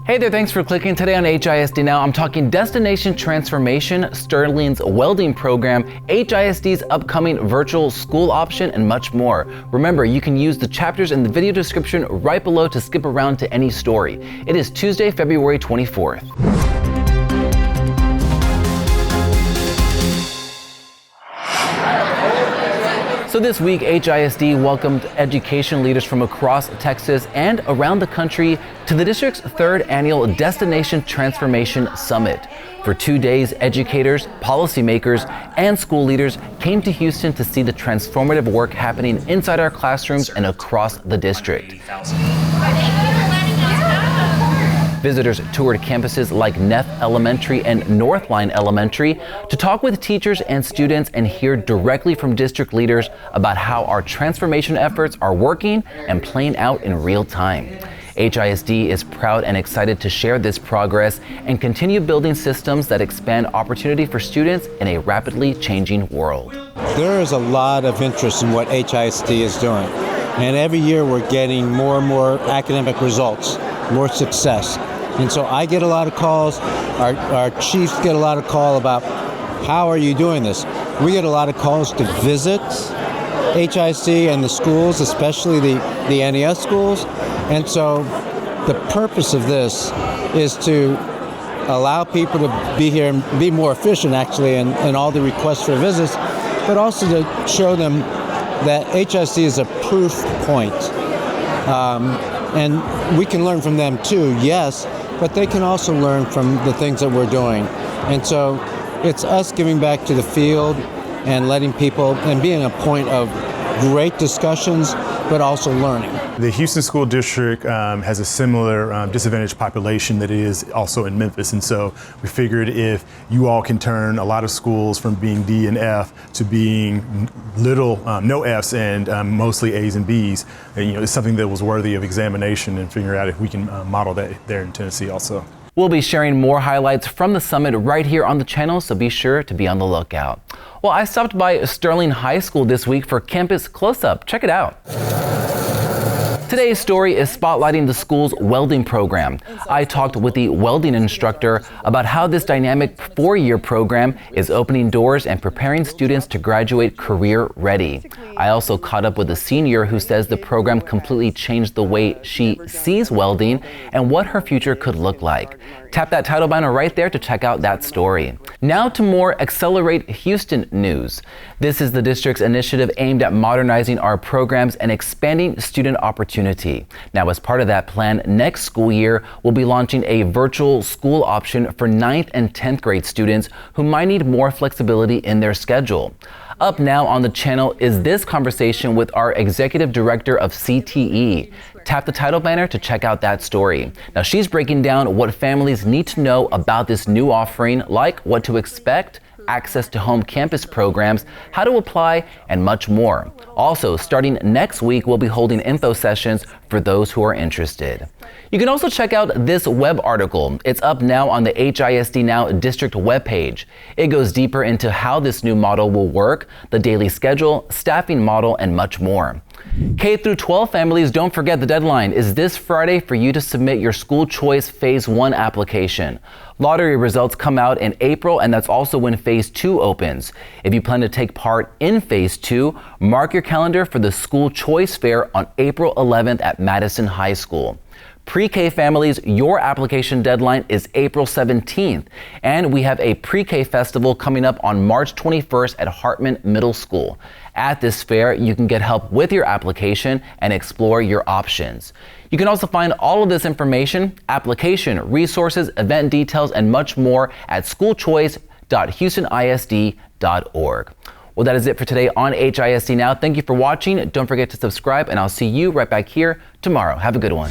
Hey there, thanks for clicking. Today on HISD Now, I'm talking destination transformation, Sterling's welding program, HISD's upcoming virtual school option, and much more. Remember, you can use the chapters in the video description right below to skip around to any story. It is Tuesday, February 24th. So this week, HISD welcomed education leaders from across Texas and around the country to the district's third annual Destination Transformation Summit. For 2 days, educators, policymakers, and school leaders came to Houston to see the transformative work happening inside our classrooms and across the district. Visitors toured campuses like Neff Elementary and Northline Elementary to talk with teachers and students and hear directly from district leaders about how our transformation efforts are working and playing out in real time. HISD is proud and excited to share this progress and continue building systems that expand opportunity for students in a rapidly changing world. There is a lot of interest in what HISD is doing, and every year we're getting more and more academic results, more success. And so I get a lot of calls, our chiefs get a lot of call about how are you doing this? We get a lot of calls to visit HISD and the schools, especially the NES schools. And so the purpose of this is to allow people to be here and be more efficient actually in all the requests for visits, but also to show them that HISD is a proof point. And we can learn from them too, yes, but they can also learn from the things that we're doing. And so it's us giving back to the field and letting people, and being a point of great discussions, but also learning. The Houston School District has a similar disadvantaged population that is also in Memphis, and so we figured if you all can turn a lot of schools from being D and F to being no Fs and mostly A's and B's, it's something that was worthy of examination and figuring out if we can model that there in Tennessee also. We'll be sharing more highlights from the summit right here on the channel, so be sure to be on the lookout. Well, I stopped by Sterling High School this week for Campus Close-Up. Check it out. Today's story is spotlighting the school's welding program. I talked with the welding instructor about how this dynamic 4-year program is opening doors and preparing students to graduate career ready. I also caught up with a senior who says the program completely changed the way she sees welding and what her future could look like. Tap that title banner right there to check out that story. Now to more Accelerate Houston news. This is the district's initiative aimed at modernizing our programs and expanding student opportunity. Now, as part of that plan, next school year, we'll be launching a virtual school option for 9th and 10th grade students who might need more flexibility in their schedule. Up now on the channel is this conversation with our executive director of CTE. Tap the title banner to check out that story. Now, she's breaking down what families need to know about this new offering, like what to expect, access to home campus programs, how to apply, and much more. Also, starting next week, we'll be holding info sessions for those who are interested. You can also check out this web article. It's up now on the HISD Now district webpage. It goes deeper into how this new model will work, the daily schedule, staffing model, and much more. K through 12 families, don't forget the deadline is this Friday for you to submit your school choice phase 1 application. Lottery results come out in April, and that's also when phase 2 opens. If you plan to take part in phase 2, mark your calendar for the school choice fair on April 11th at Madison High School. Pre-K families, your application deadline is April 17th, and we have a pre-K festival coming up on March 21st at Hartman Middle School. At this fair, you can get help with your application and explore your options. You can also find all of this information, application, resources, event details, and much more at schoolchoice.houstonisd.org. Well, that is it for today on HISD Now. Thank you for watching. Don't forget to subscribe, and I'll see you right back here tomorrow. Have a good one.